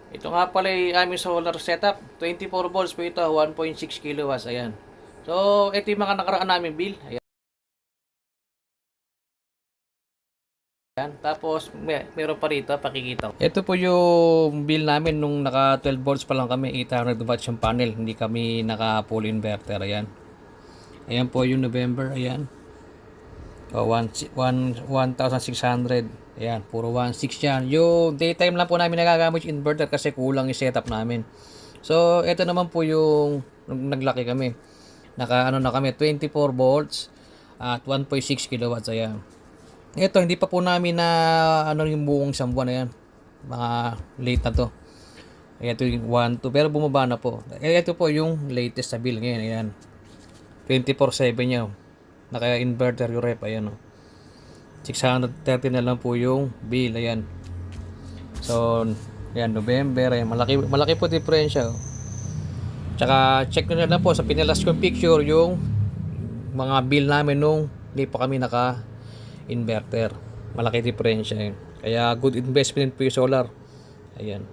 Ito nga pala yung aming solar setup. 24 volts po ito, 1.6 kilowatts. Ayan. So, ito yung mga nakaraan namin bill. Ayan. Tapos, meron pa rito, pakikita ko. Ito po yung bill namin nung naka 12 volts pa lang kami. 800 watts yung panel. Hindi kami naka full inverter. Ayan. Ayan po yung November. Ayan. O, 1,600. Ayan, puro 1,600 yan. Yung daytime lang po namin nagagamit yung inverter kasi kulang yung setup namin. So, ito naman po yung naglaki kami. Naka ano na kami, 24 volts at 1.6 kilowatts. Ayan. Ito, hindi pa po namin na ano yung buong isang buwan. Ayan. Mga late na to. Ayan, ito yung 1, 2. Pero bumaba na po. Ito po yung latest sa bill ngayon. Ayan. 24/7 niya. Naka-inverter yung rep. Ayan, 630 na lang po yung bill. Ayan. So, ayan, November. Ayan, malaki po diferensya. Tsaka, check nyo na lang po sa pinalas kong picture yung mga bill namin nung hindi pa kami naka-inverter. Malaki diferensya. Kaya, good investment po yung solar. Ayan.